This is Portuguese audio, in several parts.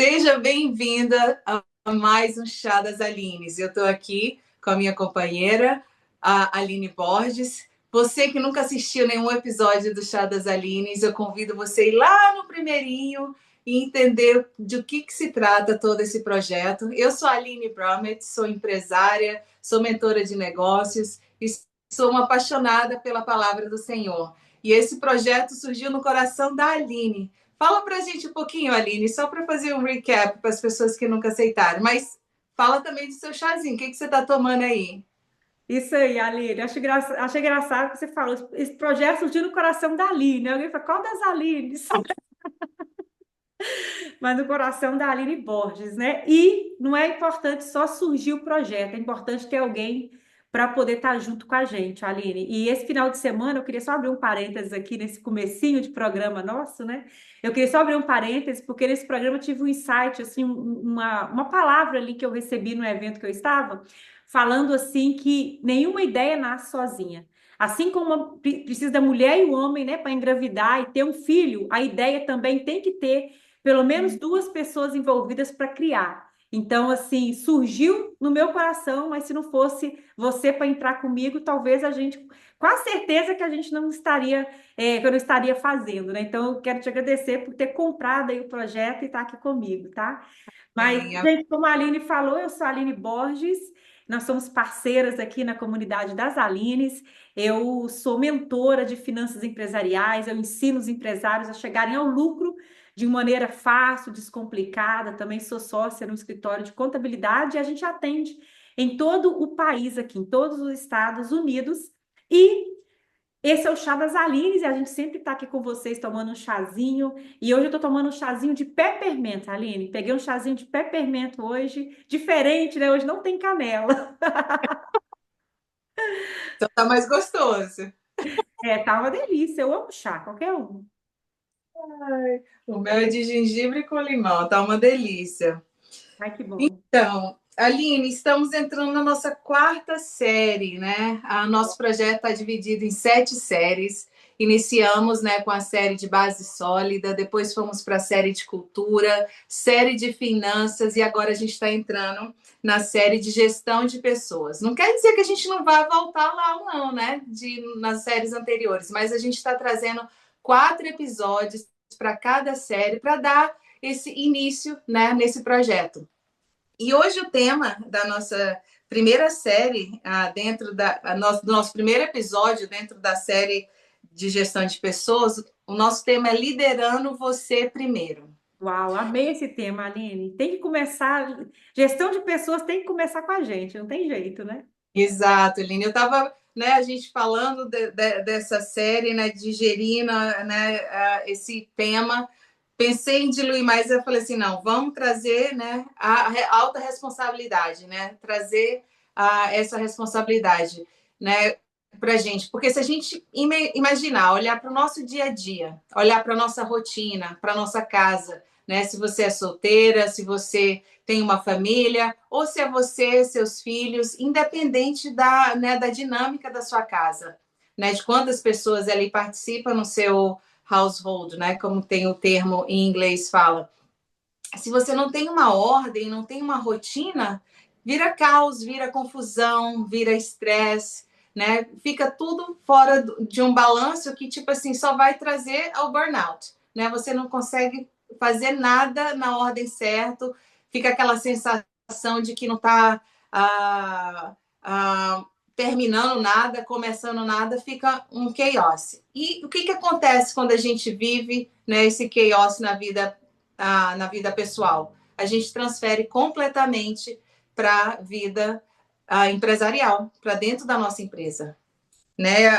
Seja bem-vinda a mais um Chá das Alines. Eu estou aqui com a minha companheira, a Aline Borges. Você que nunca assistiu nenhum episódio do Chá das Alines, eu convido você a ir lá no primeirinho e entender de que se trata todo esse projeto. Eu sou a Aline Bromet, sou empresária, sou mentora de negócios e sou uma apaixonada pela palavra do Senhor. E esse projeto surgiu no coração da Aline. Fala pra gente um pouquinho, Aline, só para fazer um recap para as pessoas que nunca aceitaram, mas fala também do seu chazinho, o que você está tomando aí? Isso aí, Aline. Acho engraçado que você falou. Esse projeto surgiu no coração da Aline. Alguém fala, qual das Alines? Mas no coração da Aline Borges, né? E não é importante só surgir o projeto, é importante ter alguém para poder estar junto com a gente, Aline. E esse final de semana, eu queria só abrir um parênteses aqui nesse comecinho de programa nosso, né? Eu queria só abrir um parênteses, porque nesse programa eu tive um insight, assim, uma palavra ali que eu recebi no evento que eu estava, falando assim que nenhuma ideia nasce sozinha. Assim como precisa da mulher e o homem, né, para engravidar e ter um filho, a ideia também tem que ter pelo menos duas pessoas envolvidas para criar. Então, assim, surgiu no meu coração, mas se não fosse você para entrar comigo, talvez a gente, com a certeza que a gente não estaria, que eu não estaria fazendo, né? Então, eu quero te agradecer por ter comprado aí o projeto e estar aqui comigo, tá? Mas, Bem, gente, como a Aline falou, eu sou a Aline Borges, nós somos parceiras aqui na comunidade das Alines. Eu sou mentora de finanças empresariais, eu ensino os empresários a chegarem ao lucro de maneira fácil, descomplicada. Também sou sócia no escritório de contabilidade e a gente atende em todo o país aqui, em todos os Estados Unidos. E esse é o Chá das Alines e a gente sempre está aqui com vocês tomando um chazinho. E hoje eu estou tomando um chazinho de peppermint, Aline. Peguei um chazinho de peppermint hoje, diferente, né? Hoje não tem canela. então tá mais gostoso. É, tá uma delícia. Eu amo chá, qualquer um. Ai, o meu é de gengibre com limão, tá uma delícia. Ai, que bom. Então, Aline, estamos entrando na nossa quarta série, né? Nosso projeto está dividido em 7 séries. Iniciamos, né, com a série de base sólida, depois fomos para a série de cultura, série de finanças e agora a gente está entrando na série de gestão de pessoas. Não quer dizer que a gente não vai voltar lá, não, né? Nas séries anteriores, mas a gente está trazendo 4 episódios para cada série para dar esse início, né, nesse projeto. E hoje o tema da nossa primeira série, do nosso primeiro episódio dentro da série de gestão de pessoas, o nosso tema é liderando você primeiro. Uau, amei esse tema, Aline. Tem que começar. Gestão de pessoas tem que começar com a gente, não tem jeito, né? Exato, Eline. Eu estava, né, a gente falando dessa série, né, digerindo, né, esse tema. Pensei em diluir mais, eu falei assim, não, vamos trazer, né, a alta responsabilidade, né, trazer essa responsabilidade, né, para gente, porque se a gente imaginar, olhar para o nosso dia a dia, olhar para a nossa rotina, para a nossa casa, né, se você é solteira, se você tem uma família, ou se é você, seus filhos, independente da dinâmica da sua casa, né, de quantas pessoas ali participam no seu household, né? Como tem o termo em inglês fala. Se você não tem uma ordem, não tem uma rotina, vira caos, vira confusão, vira estresse, né? Fica tudo fora de um balanço que, tipo assim, só vai trazer ao burnout, né? Você não consegue fazer nada na ordem certa, fica aquela sensação de que não está terminando nada, começando nada, fica um chaos. E o que acontece quando a gente vive, né, esse chaos na vida pessoal? A gente transfere completamente para a vida empresarial, para dentro da nossa empresa. Né?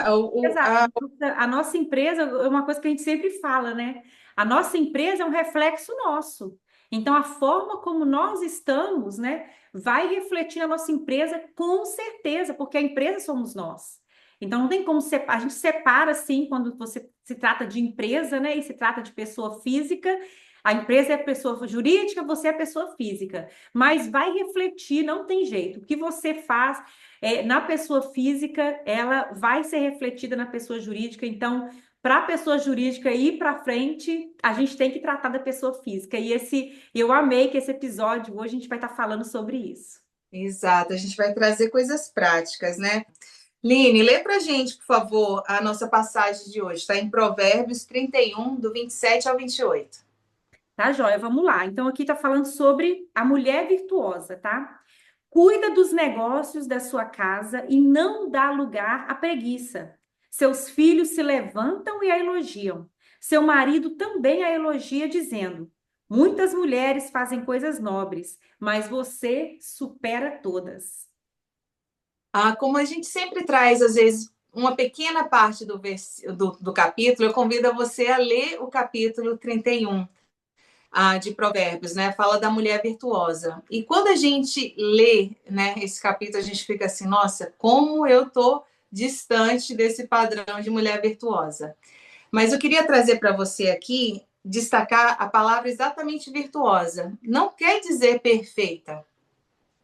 A nossa empresa é uma coisa que a gente sempre fala, né? A nossa empresa é um reflexo nosso. Então, a forma como nós estamos, né, vai refletir na nossa empresa com certeza, porque a empresa somos nós. Então, não tem como separar. A gente separa, sim, quando você se trata de empresa, né, e se trata de pessoa física. A empresa é pessoa jurídica, você é pessoa física. Mas vai refletir, não tem jeito. O que você faz na pessoa física, ela vai ser refletida na pessoa jurídica. Então, para a pessoa jurídica ir para frente, a gente tem que tratar da pessoa física. Eu amei que esse episódio hoje a gente vai estar falando sobre isso. Exato, a gente vai trazer coisas práticas, né? Line, lê para a gente, por favor, a nossa passagem de hoje. Está em Provérbios 31, do 27 ao 28. Tá, joia? Vamos lá. Então, aqui está falando sobre a mulher virtuosa, tá? Cuida dos negócios da sua casa e não dá lugar à preguiça. Seus filhos se levantam e a elogiam. Seu marido também a elogia, dizendo: Muitas mulheres fazem coisas nobres, mas você supera todas. Como a gente sempre traz, às vezes, uma pequena parte do capítulo, eu convido você a ler o capítulo 31 de Provérbios, né? Fala da mulher virtuosa. E quando a gente lê, né, esse capítulo, a gente fica assim, nossa, como eu tô distante desse padrão de mulher virtuosa. Mas eu queria trazer para você aqui, destacar a palavra exatamente virtuosa. Não quer dizer perfeita,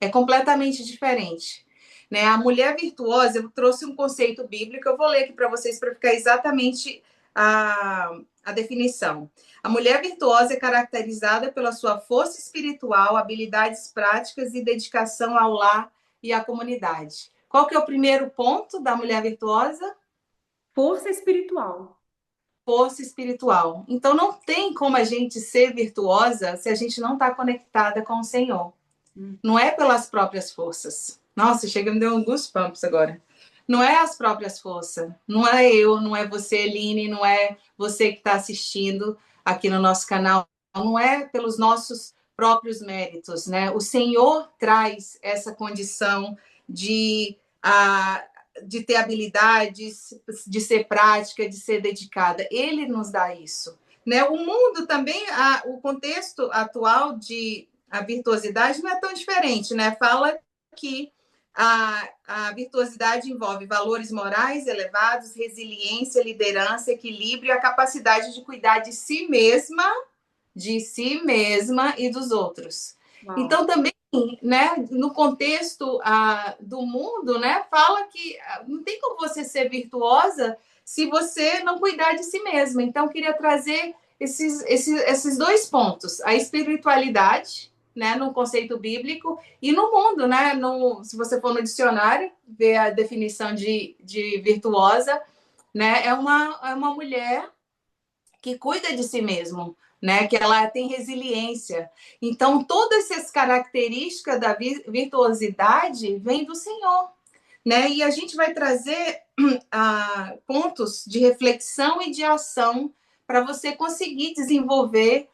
é completamente diferente. Né? A mulher virtuosa, eu trouxe um conceito bíblico, eu vou ler aqui para vocês para ficar exatamente a definição. A mulher virtuosa é caracterizada pela sua força espiritual, habilidades práticas e dedicação ao lar e à comunidade. Qual que é o primeiro ponto da mulher virtuosa? Força espiritual. Força espiritual. Então, não tem como a gente ser virtuosa se a gente não está conectada com o Senhor. Não é pelas próprias forças. Nossa, chega, me deu um goosebumps agora. Não é as próprias forças. Não é eu, não é você, Eline, não é você que está assistindo aqui no nosso canal. Não é pelos nossos próprios méritos, né? O Senhor traz essa condição de, de ter habilidades, de ser prática, de ser dedicada. Ele nos dá isso. Né? O mundo também, o contexto atual de a virtuosidade não é tão diferente, né? Fala que a virtuosidade envolve valores morais elevados, resiliência, liderança, equilíbrio e a capacidade de cuidar de si mesma e dos outros. Uau. Então, também, né, no contexto do mundo, né, fala que não tem como você ser virtuosa se você não cuidar de si mesma. Então, queria trazer esses dois pontos: a espiritualidade, né, no conceito bíblico, e no mundo, né, se você for no dicionário, ver a definição de virtuosa, né, é uma mulher que cuida de si mesmo, né, que ela tem resiliência. Então, todas essas características da virtuosidade vêm do Senhor. Né? E a gente vai trazer pontos de reflexão e de ação para você conseguir desenvolver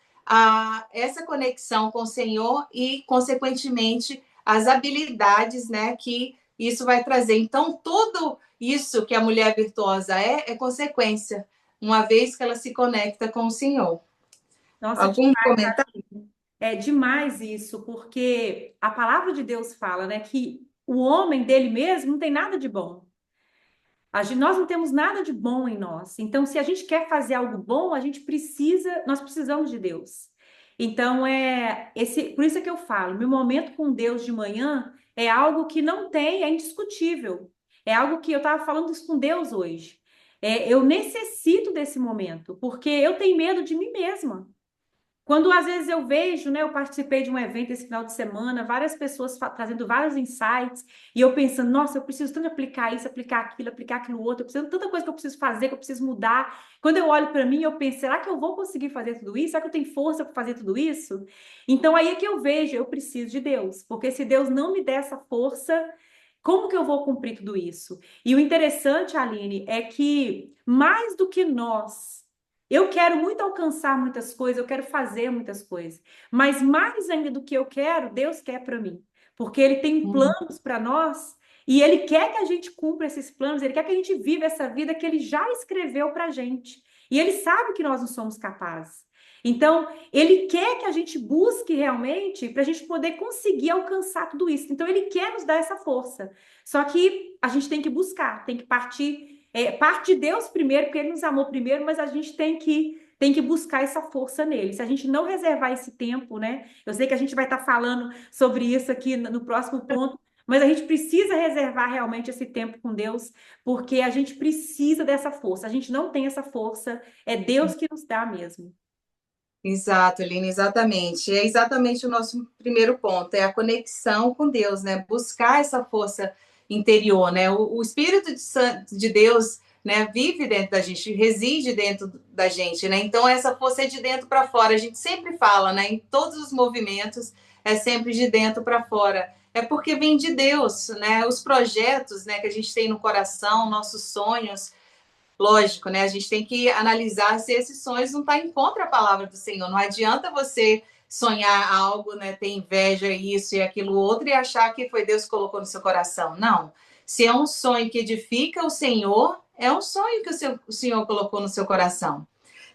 essa conexão com o Senhor e, consequentemente, as habilidades, né, que isso vai trazer. Então, tudo isso que a mulher virtuosa é consequência, uma vez que ela se conecta com o Senhor. Nossa, Algum demais, comentário? é demais isso, porque a palavra de Deus fala, né, que o homem dele mesmo não tem nada de bom. Nós não temos nada de bom em nós. Então, se a gente quer fazer algo bom, nós precisamos de Deus. Então, por isso é que eu falo, meu momento com Deus de manhã é algo que não tem, é indiscutível. É algo que eu estava falando isso com Deus hoje. Eu necessito desse momento, porque eu tenho medo de mim mesma. Quando às vezes eu vejo, né, eu participei de um evento esse final de semana, várias pessoas trazendo vários insights, e eu pensando, nossa, eu preciso tanto aplicar isso, aplicar aquilo outro, eu preciso tanta coisa que eu preciso fazer, que eu preciso mudar. Quando eu olho para mim, eu penso, será que eu vou conseguir fazer tudo isso? Será que eu tenho força para fazer tudo isso? Então aí é que eu vejo, eu preciso de Deus, porque se Deus não me der essa força, como que eu vou cumprir tudo isso? E o interessante, Aline, é que mais do que nós eu quero muito alcançar muitas coisas, eu quero fazer muitas coisas, mas mais ainda do que eu quero, Deus quer para mim, porque Ele tem planos para nós e Ele quer que a gente cumpra esses planos, Ele quer que a gente viva essa vida que Ele já escreveu para a gente e Ele sabe que nós não somos capazes. Então, Ele quer que a gente busque realmente para a gente poder conseguir alcançar tudo isso. Então, Ele quer nos dar essa força. Só que a gente tem que buscar, tem que partir parte de Deus primeiro, porque Ele nos amou primeiro, mas a gente tem que buscar essa força nele. Se a gente não reservar esse tempo, né? Eu sei que a gente vai estar falando sobre isso aqui no próximo ponto, mas a gente precisa reservar realmente esse tempo com Deus, porque a gente precisa dessa força. A gente não tem essa força, é Deus que nos dá mesmo. Exato, Aline, exatamente. É exatamente o nosso primeiro ponto, é a conexão com Deus, né? Buscar essa força interior, né? O Espírito de Deus, né, vive dentro da gente, reside dentro da gente, né? Então essa força é de dentro para fora. A gente sempre fala, né? Em todos os movimentos é sempre de dentro para fora. É porque vem de Deus, né? Os projetos, né, que a gente tem no coração, nossos sonhos. Lógico, né? A gente tem que analisar se esses sonhos não estão em contra a palavra do Senhor. Não adianta você sonhar algo, né? Ter inveja, isso e aquilo outro, e achar que foi Deus que colocou no seu coração. Não. Se é um sonho que edifica o Senhor, é um sonho que o Senhor colocou no seu coração.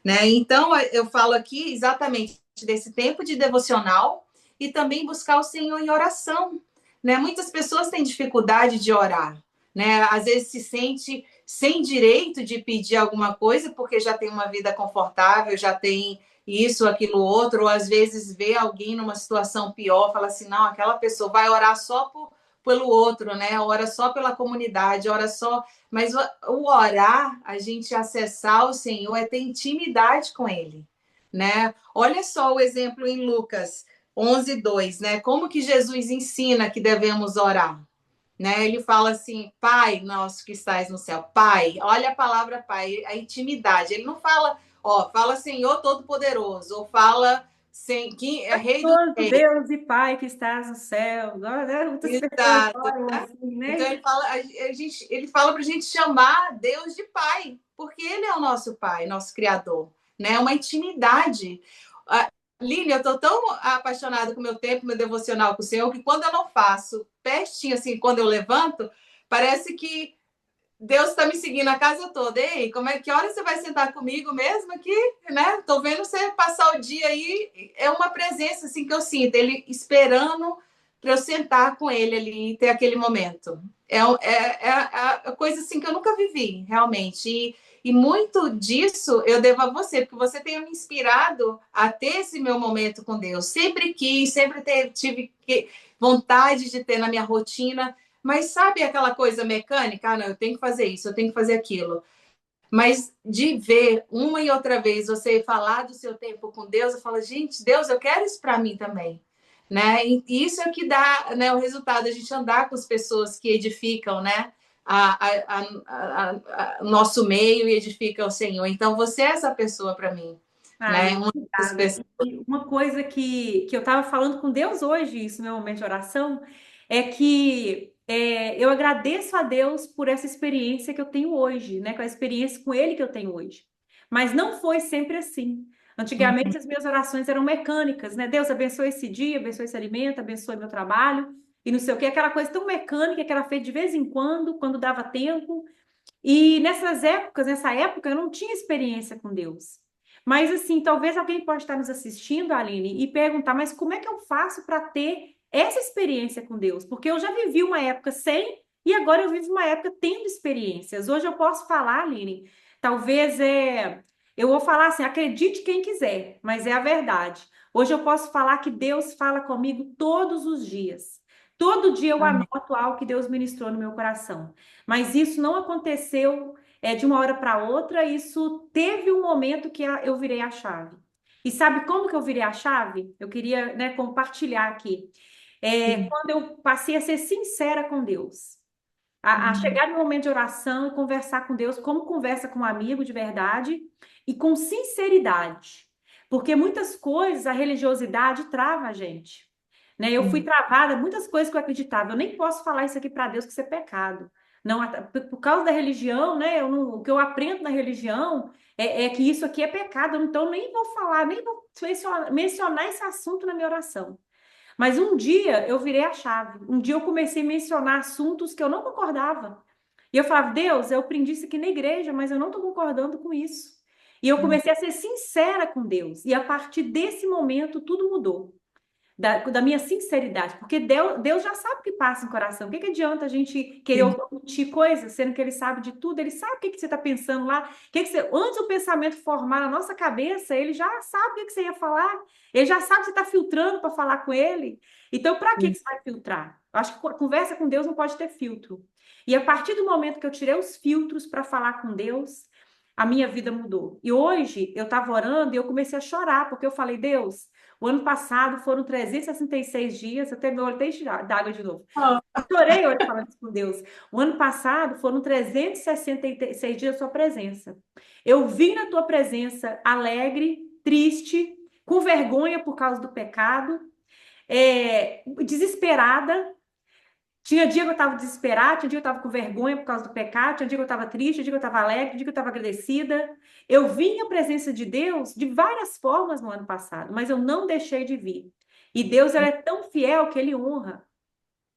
Né? Então, eu falo aqui exatamente desse tempo de devocional e também buscar o Senhor em oração. Né? Muitas pessoas têm dificuldade de orar. Né? Às vezes se sente sem direito de pedir alguma coisa porque já tem uma vida confortável, já tem isso, aquilo, outro, ou às vezes vê alguém numa situação pior, fala assim, não, aquela pessoa vai orar só pelo outro, né? Ora só pela comunidade, ora só. Mas o orar, a gente acessar o Senhor, é ter intimidade com Ele, né? Olha só o exemplo em Lucas 11:2, né? Como que Jesus ensina que devemos orar? Né? Ele fala assim, Pai nosso que estás no céu. Pai, olha a palavra Pai, a intimidade. Ele não fala, ó, fala Senhor Todo-Poderoso, ou fala que é Rei do Santo Deus e Pai que estás no céu. Né? Muitas pessoas Exato. oram assim, Então né? ele fala para a gente chamar Deus de Pai, porque Ele é o nosso Pai, nosso Criador, né? Uma intimidade. Lili, eu estou tão apaixonada com o meu tempo, meu devocional com o Senhor, que quando eu não faço pertinho, assim, quando eu levanto, parece que Deus está me seguindo a casa toda. Ei, que hora você vai sentar comigo mesmo aqui, né? Tô vendo você passar o dia aí. É uma presença assim que eu sinto, ele esperando para eu sentar com ele ali e ter aquele momento. É a coisa assim que eu nunca vivi, realmente. E muito disso eu devo a você, porque você tem me inspirado a ter esse meu momento com Deus. Sempre quis, tive vontade de ter na minha rotina, mas sabe aquela coisa mecânica? Ah, não, eu tenho que fazer isso, eu tenho que fazer aquilo. Mas de ver uma e outra vez você falar do seu tempo com Deus, eu falo, gente, Deus, eu quero isso para mim também. Né? E isso é que dá, né, o resultado, a gente andar com as pessoas que edificam, né? Nosso meio e edifica o Senhor. Então, você é essa pessoa para mim. Ai, Né? Uma dessas obrigada. pessoas. E uma coisa que eu estava falando com Deus hoje, isso no meu momento de oração, é que eu agradeço a Deus por essa experiência que eu tenho hoje, né? Com a experiência com Ele que eu tenho hoje. Mas não foi sempre assim. Antigamente as minhas orações eram mecânicas, né? Deus abençoe esse dia, abençoe esse alimento, abençoe meu trabalho, e não sei o quê, aquela coisa tão mecânica que era feita de vez em quando dava tempo. E nessa época, eu não tinha experiência com Deus. Mas, assim, talvez alguém possa estar nos assistindo, Aline, e perguntar, mas como é que eu faço para ter essa experiência com Deus? Porque eu já vivi uma época sem, e agora eu vivo uma época tendo experiências. Hoje eu posso falar, Aline, talvez eu vou falar assim, acredite quem quiser, mas é a verdade. Hoje eu posso falar que Deus fala comigo todos os dias. Todo dia eu Amém. anoto algo que Deus ministrou no meu coração. Mas isso não aconteceu de uma hora para outra, isso teve um momento que eu virei a chave. E sabe como que eu virei a chave? Eu queria, né, compartilhar aqui. Quando eu passei a ser sincera com Deus, a chegar no momento de oração e conversar com Deus, como conversa com um amigo de verdade e com sinceridade. Porque muitas coisas, a religiosidade trava a gente. Né? Eu fui travada, muitas coisas que eu acreditava. Eu nem posso falar isso aqui para Deus que isso é pecado. Não, por causa da religião, né? O que eu aprendo na religião é que isso aqui é pecado. Então, nem vou falar, nem vou mencionar esse assunto na minha oração. Mas um dia eu virei a chave. Um dia eu comecei a mencionar assuntos que eu não concordava. E eu falava, Deus, eu aprendi isso aqui na igreja, mas eu não estou concordando com isso. E eu comecei a ser sincera com Deus. E a partir desse momento, tudo mudou da minha sinceridade, porque Deus já sabe o que passa no coração. O que adianta a gente querer omitir coisas, sendo que Ele sabe de tudo? Ele sabe o que você está pensando lá. Antes do pensamento formar na nossa cabeça, Ele já sabe o que você ia falar. Ele já sabe que você está filtrando para falar com Ele. Então, para que você vai filtrar? Eu acho que conversa com Deus não pode ter filtro. E a partir do momento que eu tirei os filtros para falar com Deus, a minha vida mudou. E hoje eu estava orando e eu comecei a chorar, porque eu falei, Deus, o ano passado foram 366 dias, até meu olho tem d'água de novo. Oh, Chorei hoje falando isso com Deus. O ano passado foram 366 dias da sua presença. Eu vim na tua presença alegre, triste, com vergonha por causa do pecado, desesperada. Tinha dia que eu estava desesperada, tinha dia que eu estava com vergonha por causa do pecado, tinha dia que eu estava triste, tinha dia que eu estava alegre, tinha dia que eu estava agradecida. Eu vim à presença de Deus de várias formas no ano passado, mas eu não deixei de vir. E Deus, ele é tão fiel que ele honra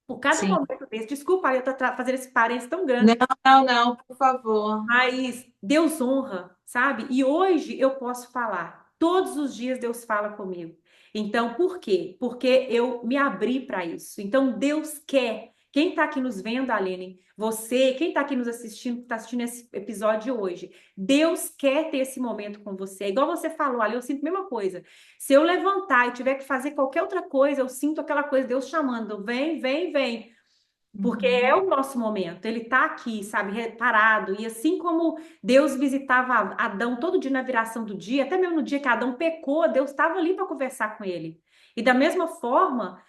por cada sim. momento desse. Desculpa, eu estou fazendo esse parênteses tão Não, grande, não, não, por favor. mas Deus honra, sabe? E hoje eu posso falar. Todos os dias Deus fala comigo. Então, por quê? Porque eu me abri para isso. Então, Deus quer. Quem está aqui nos vendo, Aline, você, quem está aqui nos assistindo, que está assistindo esse episódio de hoje, Deus quer ter esse momento com você. É igual você falou, Ali, eu sinto a mesma coisa. Se eu levantar e tiver que fazer qualquer outra coisa, eu sinto aquela coisa, Deus chamando, vem, vem, vem. Porque é Uhum. o nosso momento, ele está aqui, sabe, reparado. E assim como Deus visitava Adão todo dia na viração do dia, até mesmo no dia que Adão pecou, Deus estava ali para conversar com ele. E da mesma forma,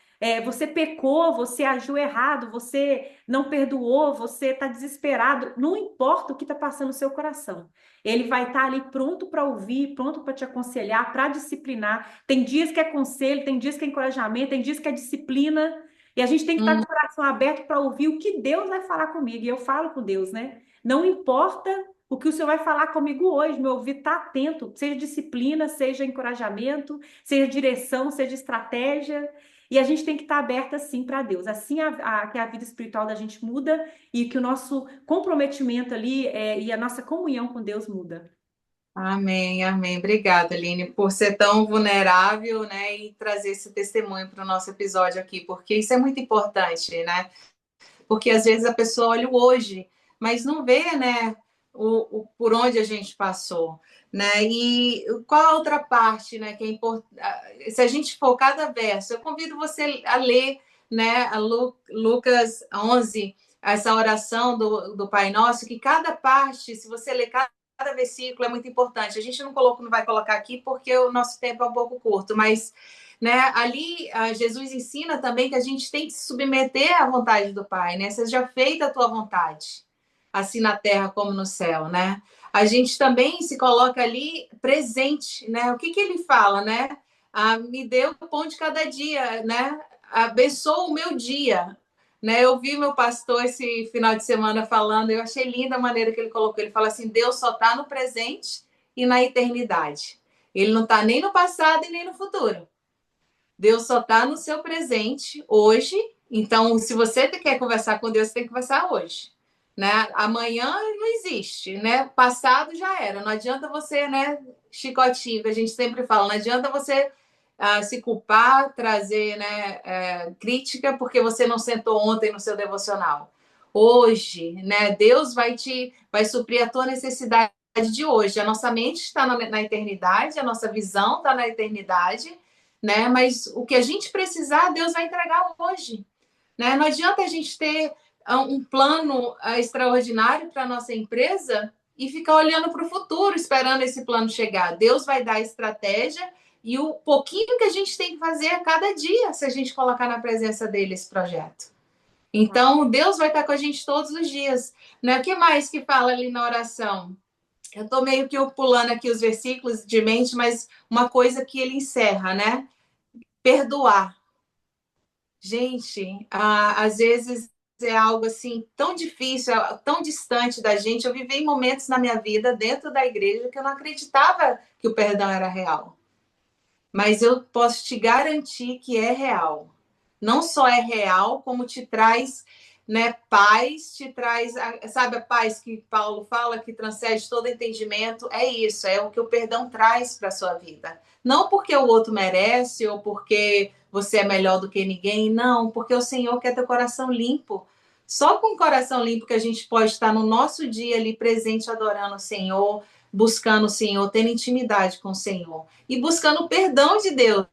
você pecou, você agiu errado, você não perdoou, você está desesperado, não importa o que está passando no seu coração. Ele vai estar ali pronto para ouvir, pronto para te aconselhar, para disciplinar. Tem dias que é conselho, tem dias que é encorajamento, tem dias que é disciplina. E a gente tem que estar com o coração aberto para ouvir o que Deus vai falar comigo. E eu falo com Deus, né? Não importa o que o Senhor vai falar comigo hoje, meu ouvido está atento, seja disciplina, seja encorajamento, seja direção, seja estratégia. E a gente tem que estar aberta assim para Deus. Assim que a vida espiritual da gente muda e que o nosso comprometimento ali e a nossa comunhão com Deus muda. Amém, amém. Obrigada, Aline, por ser tão vulnerável, né, e trazer esse testemunho para o nosso episódio aqui, porque isso é muito importante, né? Porque às vezes a pessoa olha o hoje, mas não vê, né, por onde a gente passou, né? E qual a outra parte, né, que é importante? Se a gente for cada verso, eu convido você a ler, né, Lucas 11, essa oração do Pai Nosso, que cada parte, se você ler cada versículo, é muito importante. A gente não vai colocar aqui porque o nosso tempo é um pouco curto, mas né? Ali, Jesus ensina também que a gente tem que se submeter à vontade do Pai, né? Seja feita a tua vontade, assim na terra como no céu, né? A gente também se coloca ali presente, né? O que que ele fala, né? Me dê o pão de cada dia, né? Abençoa o meu dia, né? Eu vi meu pastor esse final de semana falando, eu achei linda a maneira que ele colocou. Ele fala assim: Deus só está no presente e na eternidade. Ele não está nem no passado e nem no futuro. Deus só está no seu presente hoje. Então, se você quer conversar com Deus, você tem que conversar hoje. Né? Amanhã não existe, né? Passado já era. Não adianta você, né? Chicotinho, que a gente sempre fala, não adianta você se culpar, trazer né, crítica, porque você não sentou ontem no seu devocional. Hoje, né? Deus vai suprir a tua necessidade de hoje. A nossa mente está na eternidade, a nossa visão está na eternidade, né? Mas o que a gente precisar, Deus vai entregar hoje, né? Não adianta a gente ter um plano extraordinário para a nossa empresa e ficar olhando para o futuro, esperando esse plano chegar. Deus vai dar a estratégia e o pouquinho que a gente tem que fazer a cada dia, se a gente colocar na presença dele esse projeto. Então, Deus vai estar com a gente todos os dias. Né? O que mais que fala ali na oração? Eu estou meio que pulando aqui os versículos de mente, mas uma coisa que ele encerra, né? Perdoar. Gente, às vezes é algo assim tão difícil, tão distante da gente. Eu vivi momentos na minha vida dentro da igreja que eu não acreditava que o perdão era real. Mas eu posso te garantir que é real. Não só é real, como te traz, né, paz, te traz, sabe, a paz que Paulo fala, que transcende todo entendimento. É isso, é o que o perdão traz para a sua vida. Não porque o outro merece ou porque você é melhor do que ninguém, não, porque o Senhor quer teu coração limpo. Só com o coração limpo que a gente pode estar no nosso dia ali presente, adorando o Senhor, buscando o Senhor, tendo intimidade com o Senhor e buscando o perdão de Deus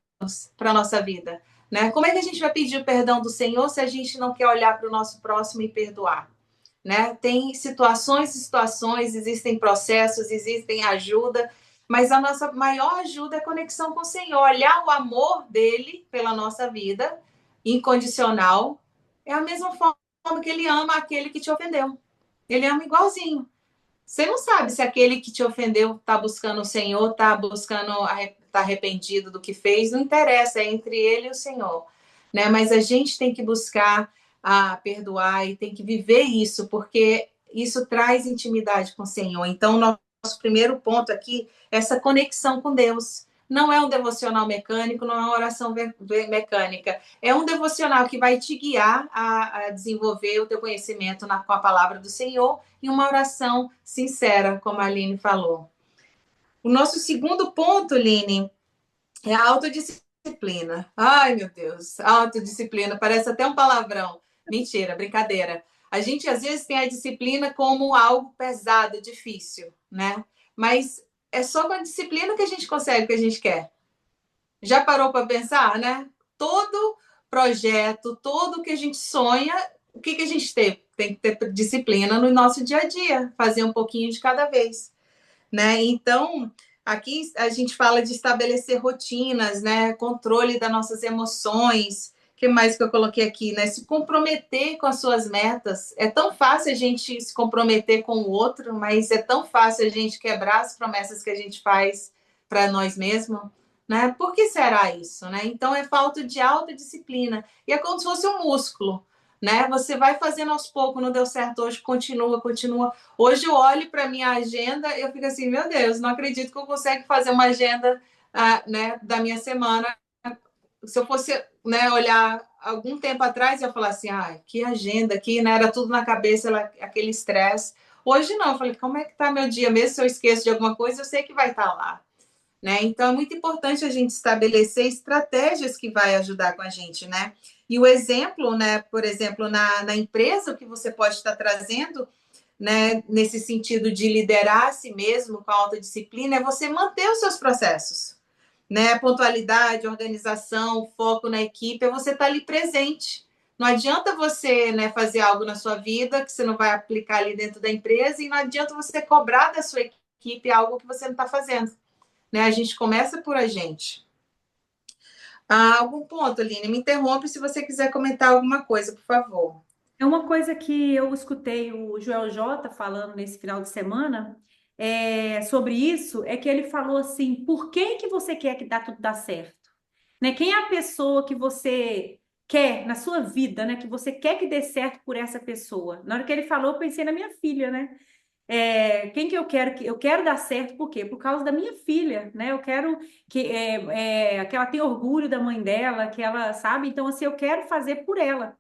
para a nossa vida. né? Como é que a gente vai pedir o perdão do Senhor se a gente não quer olhar para o nosso próximo e perdoar? Né? Tem situações e situações, existem processos, existem ajuda, mas a nossa maior ajuda é a conexão com o Senhor, olhar o amor dele pela nossa vida, incondicional, é a mesma forma que ele ama aquele que te ofendeu. Ele ama igualzinho. Você não sabe se aquele que te ofendeu está buscando o Senhor, está buscando, está arrependido do que fez, não interessa, é entre ele e o Senhor, né? Mas a gente tem que buscar a perdoar e tem que viver isso, porque isso traz intimidade com o Senhor. Então, nosso primeiro ponto aqui é essa conexão com Deus. Não é um devocional mecânico, não é uma oração mecânica. É um devocional que vai te guiar a desenvolver o teu conhecimento com a palavra do Senhor e uma oração sincera, como a Aline falou. O nosso segundo ponto, Aline, é a autodisciplina. Ai, meu Deus, autodisciplina, parece até um palavrão. Mentira, brincadeira. A gente, às vezes, tem a disciplina como algo pesado, difícil, né? Mas é só com a disciplina que a gente consegue o que a gente quer. Já parou para pensar, né? Todo projeto, todo que a gente sonha, o que a gente tem? Tem que ter disciplina no nosso dia a dia, fazer um pouquinho de cada vez, né? Então, aqui a gente fala de estabelecer rotinas, né? Controle das nossas emoções. O que mais que eu coloquei aqui, né? Se comprometer com as suas metas. É tão fácil a gente se comprometer com o outro, mas é tão fácil a gente quebrar as promessas que a gente faz para nós mesmos, né? Por que será isso, né? Então é falta de autodisciplina. E é como se fosse um músculo, né? Você vai fazendo aos poucos, não deu certo hoje, continua, continua. Hoje eu olho para minha agenda e eu fico assim, meu Deus, não acredito que eu consigo fazer uma agenda, né, da minha semana. Se eu fosse, né, olhar algum tempo atrás, eu ia falar assim, que agenda aqui, né? Era tudo na cabeça, aquele estresse. Hoje não, eu falei, como é que tá meu dia? Mesmo se eu esqueço de alguma coisa, eu sei que vai estar lá. Né? Então, é muito importante a gente estabelecer estratégias que vai ajudar com a gente, né? E o exemplo, né, por exemplo, na empresa, o que você pode estar trazendo, né, nesse sentido de liderar a si mesmo com a autodisciplina, é você manter os seus processos, né? Pontualidade, organização, foco na equipe, é você estar ali presente. Não adianta você, né, fazer algo na sua vida que você não vai aplicar ali dentro da empresa e não adianta você cobrar da sua equipe algo que você não está fazendo, né? A gente começa por a gente. Algum ponto, Aline? Me interrompe se você quiser comentar alguma coisa, por favor. É uma coisa que eu escutei o Joel J falando nesse final de semana sobre isso, é que ele falou assim, por que você quer que tudo dá certo? Né? Quem é a pessoa que você quer na sua vida, né? Que você quer que dê certo por essa pessoa? Na hora que ele falou, eu pensei na minha filha, né? Quem que eu quero que eu quero dar certo, por quê? Por causa da minha filha, né? Eu quero que ela tenha orgulho da mãe dela, que ela sabe, então assim, eu quero fazer por ela.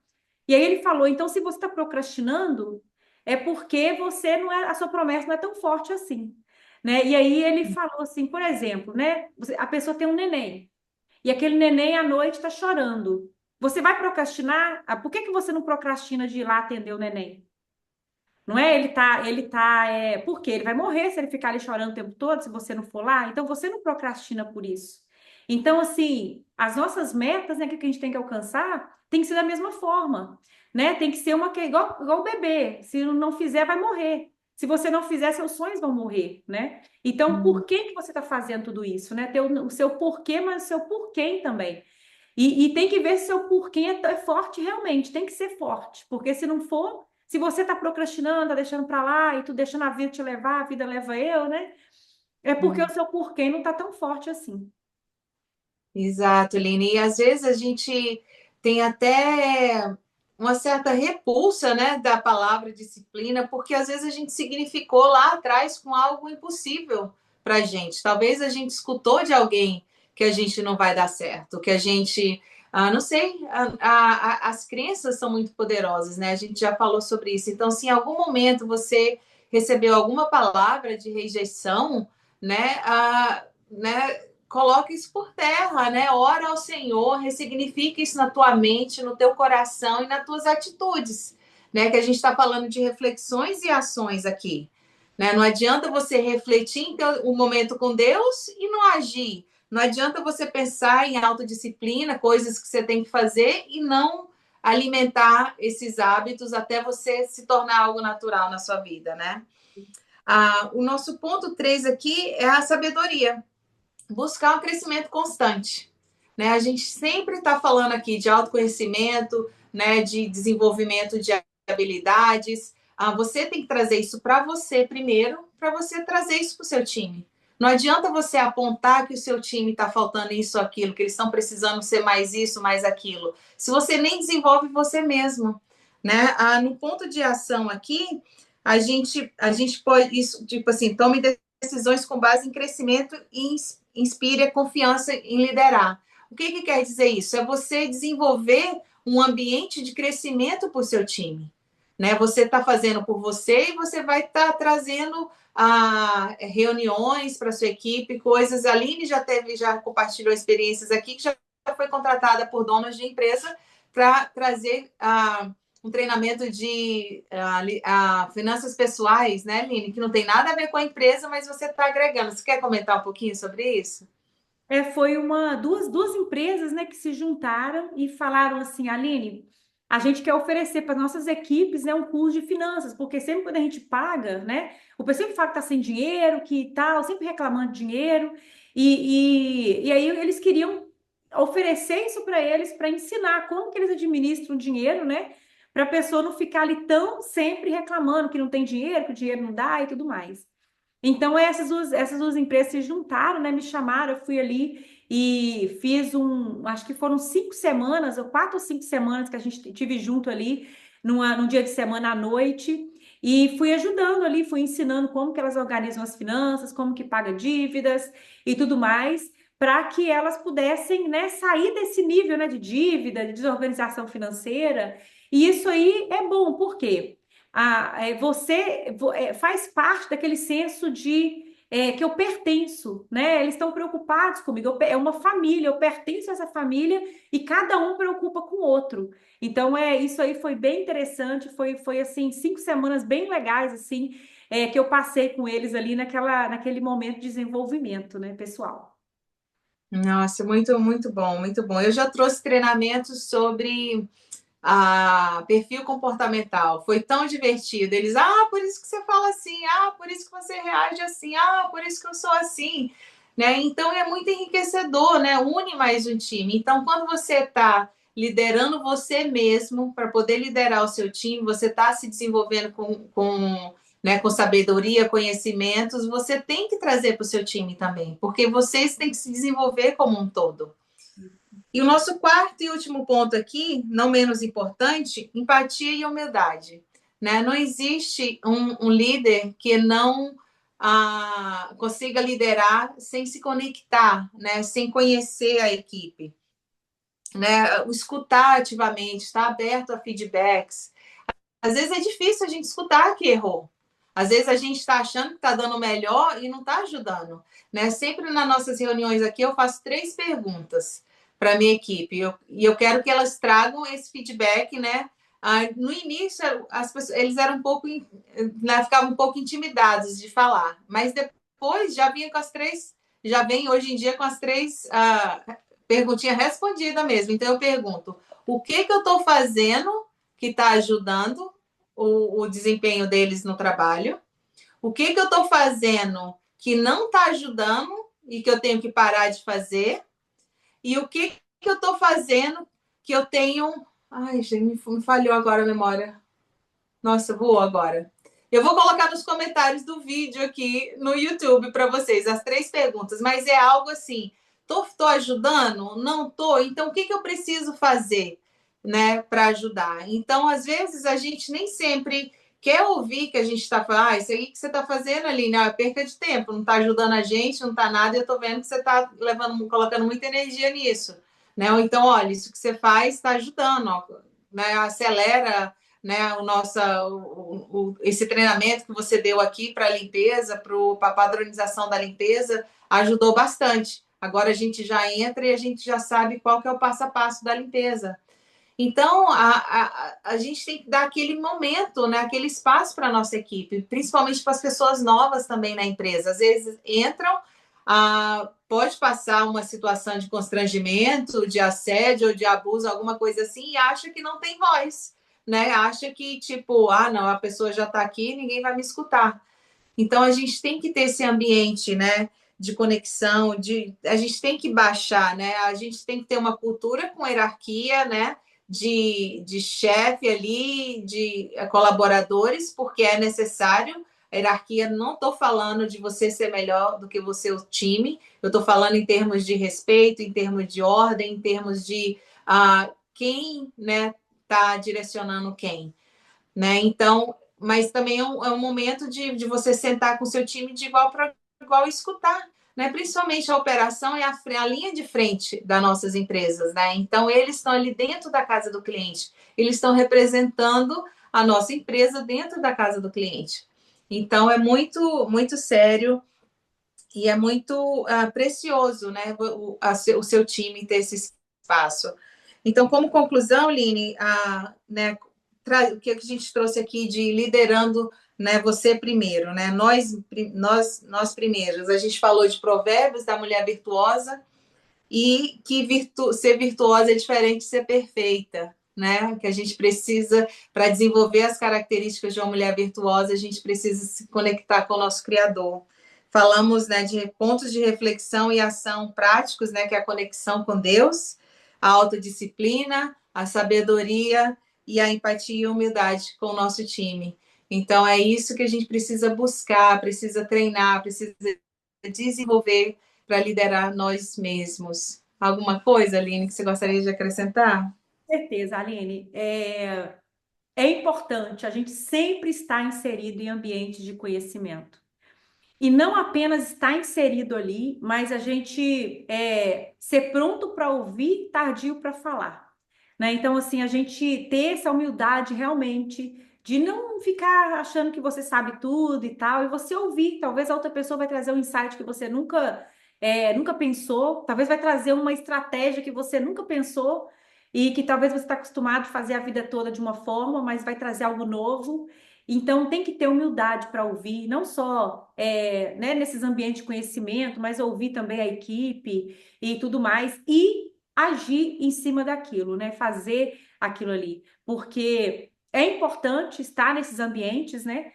E aí ele falou, então se você está procrastinando, é porque você não é, a sua promessa não é tão forte assim, né? E aí ele falou assim, por exemplo, né? A pessoa tem um neném, e aquele neném à noite está chorando. Você vai procrastinar? Por que você não procrastina de ir lá atender o neném? Não é? Por quê? Ele vai morrer se ele ficar ali chorando o tempo todo, se você não for lá. Então, você não procrastina por isso. Então, assim, as nossas metas, né, que a gente tem que alcançar, tem que ser da mesma forma, né? Tem que ser uma que é igual o bebê. Se não fizer, vai morrer. Se você não fizer, seus sonhos vão morrer, né? Então, por que você está fazendo tudo isso, né? Ter o seu porquê, mas o seu porquê também. E tem que ver se o seu porquê é forte realmente, tem que ser forte, porque se não for, se você está procrastinando, tá deixando para lá e tu deixando a vida te levar, a vida leva eu, né? É porque o seu porquê não tá tão forte assim. Exato, Aline. E às vezes a gente tem até uma certa repulsa, né, da palavra disciplina, porque às vezes a gente significou lá atrás com algo impossível para a gente. Talvez a gente escutou de alguém que a gente não vai dar certo, que a gente, não sei, as crenças são muito poderosas, né? A gente já falou sobre isso. Então, se em algum momento você recebeu alguma palavra de rejeição, né, né, coloca isso por terra, né? Ora ao Senhor, ressignifica isso na tua mente, no teu coração e nas tuas atitudes, né? Que a gente está falando de reflexões e ações aqui, né? Não adianta você refletir em o momento com Deus e não agir, Não adianta você pensar em autodisciplina, coisas que você tem que fazer e não alimentar esses hábitos até você se tornar algo natural na sua vida, né? O nosso ponto 3 aqui é a sabedoria. Buscar um crescimento constante. Né? A gente sempre está falando aqui de autoconhecimento, né? De desenvolvimento de habilidades. Você tem que trazer isso para você primeiro, para você trazer isso para o seu time. Não adianta você apontar que o seu time está faltando isso ou aquilo, que eles estão precisando ser mais isso, mais aquilo, se você nem desenvolve você mesmo. Né? No ponto de ação aqui, a gente pode, isso, tipo assim, tome decisões com base em crescimento e inspire a confiança em liderar. O que quer dizer isso? É você desenvolver um ambiente de crescimento para o seu time. Né? Você está fazendo por você e você vai estar trazendo reuniões para sua equipe, coisas. A Aline já compartilhou experiências aqui que já foi contratada por donos de empresa para trazer um treinamento de finanças pessoais, né, Aline? Que não tem nada a ver com a empresa, mas você está agregando. Você quer comentar um pouquinho sobre isso? Foi duas empresas, né, que se juntaram e falaram assim, Aline, a gente quer oferecer para nossas equipes, né, um curso de finanças, porque sempre quando a gente paga, né, o pessoal sempre fala que está sem dinheiro, que tal, sempre reclamando de dinheiro, e aí eles queriam oferecer isso para eles, para ensinar como que eles administram o dinheiro, né, para a pessoa não ficar ali tão sempre reclamando que não tem dinheiro, que o dinheiro não dá e tudo mais. Então, essas duas empresas se juntaram, né? Me chamaram, eu fui ali e fiz acho que foram 5 semanas, ou 4 ou 5 semanas que a gente tive junto ali, num dia de semana à noite, e fui ajudando ali, fui ensinando como que elas organizam as finanças, como que paga dívidas e tudo mais, para que elas pudessem, né, sair desse nível, né, de dívida, de desorganização financeira. E isso aí é bom, por quê? Você faz parte daquele senso de que eu pertenço, né? Eles estão preocupados comigo. É uma família, eu pertenço a essa família e cada um preocupa com o outro. Então, isso aí foi bem interessante. Foi assim, 5 semanas bem legais, assim, que eu passei com eles ali naquele momento de desenvolvimento, né, pessoal. Nossa, muito, muito bom, muito bom. Eu já trouxe treinamentos sobre perfil comportamental. Foi tão divertido. Eles, por isso que você fala assim, por isso que você reage assim, por isso que eu sou assim. Né? Então é muito enriquecedor, né? Une mais um time. Então, quando você está liderando você mesmo para poder liderar o seu time, você está se desenvolvendo com sabedoria, conhecimentos, você tem que trazer para o seu time também, porque vocês têm que se desenvolver como um todo. E o nosso quarto e último ponto aqui, não menos importante, empatia e humildade. Né? Não existe um líder que não consiga liderar sem se conectar, né? Sem conhecer a equipe. Né? O escutar ativamente, estar aberto a feedbacks. Às vezes é difícil a gente escutar que errou. Às vezes a gente está achando que está dando melhor e não está ajudando. Né? Sempre nas nossas reuniões aqui eu faço 3 perguntas para a minha equipe. E eu quero que elas tragam esse feedback, né? No início, eles eram um pouco, né, ficavam um pouco intimidados de falar, mas depois já vinha com as 3, já vem hoje em dia com as 3 perguntinhas respondidas mesmo. Então eu pergunto: o que eu estou fazendo que está ajudando o desempenho deles no trabalho? O que eu estou fazendo que não está ajudando e que eu tenho que parar de fazer? E o que eu estou fazendo que eu tenho. Ai, gente, me falhou agora a memória. Nossa, voou agora. Eu vou colocar nos comentários do vídeo aqui no YouTube para vocês as 3 perguntas, mas é algo assim: tô ajudando? Não tô? Então, o que eu preciso fazer, né, para ajudar? Então, às vezes, a gente nem sempre quer ouvir que a gente está falando, isso aí que você está fazendo ali, né? É perca de tempo, não está ajudando a gente, não está nada, e eu estou vendo que você está colocando muita energia nisso. Né? Ou então, olha, isso que você faz está ajudando, ó, né? Acelera, né, esse treinamento que você deu aqui para a limpeza, para a padronização da limpeza, ajudou bastante. Agora a gente já entra e a gente já sabe qual que é o passo a passo da limpeza. Então, a gente tem que dar aquele momento, né, aquele espaço para a nossa equipe, principalmente para as pessoas novas também na empresa. Às vezes entram, pode passar uma situação de constrangimento, de assédio ou de abuso, alguma coisa assim, e acha que não tem voz, né? Acha que, tipo, ah, não, a pessoa já está aqui, ninguém vai me escutar. Então, a gente tem que ter esse ambiente, né, de conexão, a gente tem que baixar, né? A gente tem que ter uma cultura com hierarquia, né? De chefe ali, de colaboradores, porque é necessário. A hierarquia, não estou falando de você ser melhor do que o seu time, eu estou falando em termos de respeito, em termos de ordem, em termos de quem, né, está direcionando quem, né? Então, mas também é um momento de você sentar com o seu time de igual para igual e escutar, né? Principalmente a operação é a linha de frente das nossas empresas, né? Então, eles estão ali dentro da casa do cliente, eles estão representando a nossa empresa dentro da casa do cliente. Então, é muito, muito sério e é muito precioso, né? O seu time ter esse espaço. Então, como conclusão, Line, né, o que a gente trouxe aqui de liderando, né, você primeiro, né? Nós primeiros. A gente falou de provérbios da mulher virtuosa e que ser virtuosa é diferente de ser perfeita, né? Que a gente precisa, para desenvolver as características de uma mulher virtuosa, a gente precisa se conectar com o nosso Criador. Falamos, né, de pontos de reflexão e ação práticos, né, que é a conexão com Deus, a autodisciplina, a sabedoria e a empatia e humildade com o nosso time. Então, é isso que a gente precisa buscar, precisa treinar, precisa desenvolver para liderar nós mesmos. Alguma coisa, Aline, que você gostaria de acrescentar? Com certeza, Aline. É importante a gente sempre estar inserido em ambientes de conhecimento. E não apenas estar inserido ali, mas a gente ser pronto para ouvir, tardio para falar. Né? Então, assim, a gente ter essa humildade realmente de não ficar achando que você sabe tudo e tal, e você ouvir. Talvez a outra pessoa vai trazer um insight que você nunca pensou, talvez vai trazer uma estratégia que você nunca pensou e que talvez você está acostumado a fazer a vida toda de uma forma, mas vai trazer algo novo. Então, tem que ter humildade para ouvir, não só né, nesses ambientes de conhecimento, mas ouvir também a equipe e tudo mais, e agir em cima daquilo, né? Fazer aquilo ali. Porque é importante estar nesses ambientes, né?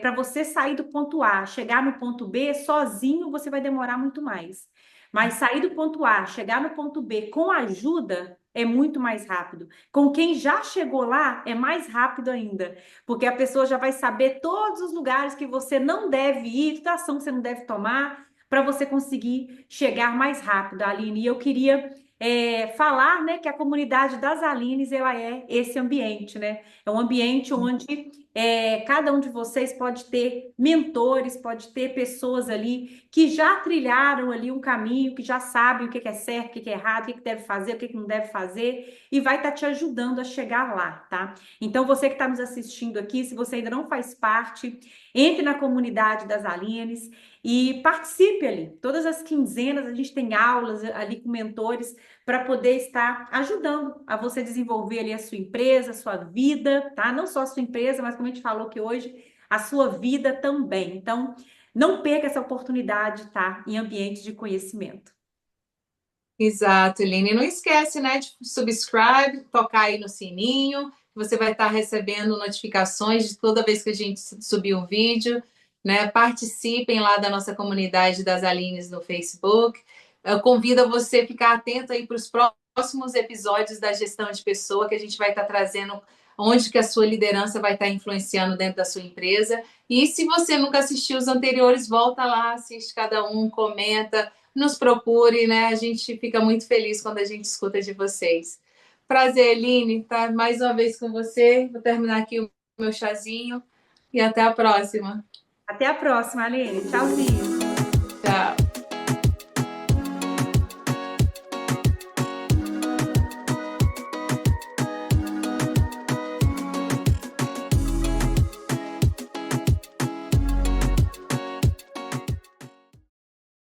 Para você sair do ponto A, chegar no ponto B, sozinho você vai demorar muito mais. Mas sair do ponto A, chegar no ponto B com ajuda é muito mais rápido. Com quem já chegou lá, é mais rápido ainda, porque a pessoa já vai saber todos os lugares que você não deve ir, toda ação que você não deve tomar, para você conseguir chegar mais rápido, Aline. E eu queria falar, né, que a comunidade das Alines, ela é esse ambiente, né? É um ambiente onde cada um de vocês pode ter mentores, pode ter pessoas ali que já trilharam ali um caminho, que já sabem o que é certo, o que é errado, o que deve fazer, o que não deve fazer, e vai estar te ajudando a chegar lá, tá? Então, você que está nos assistindo aqui, se você ainda não faz parte, entre na comunidade das Alines e participe ali. Todas as quinzenas a gente tem aulas ali com mentores para poder estar ajudando a você desenvolver ali a sua empresa, a sua vida, tá? Não só a sua empresa, mas como a gente falou que hoje, a sua vida também. Então, não perca essa oportunidade, tá? Em ambientes de conhecimento. Exato, Eline. Não esquece, né, de subscribe, tocar aí no sininho, você vai estar recebendo notificações de toda vez que a gente subir um vídeo, né? Participem lá da nossa comunidade das Alines no Facebook. Eu convido você a ficar atento aí para os próximos episódios da gestão de pessoa, que a gente vai estar trazendo onde que a sua liderança vai estar influenciando dentro da sua empresa. E se você nunca assistiu os anteriores, volta lá, assiste cada um, comenta, nos procure, né? A gente fica muito feliz quando a gente escuta de vocês. Prazer, Eline, estar mais uma vez com você. Vou terminar aqui o meu chazinho e até a próxima. Até a próxima, Aline. Tchauzinho. Tchau.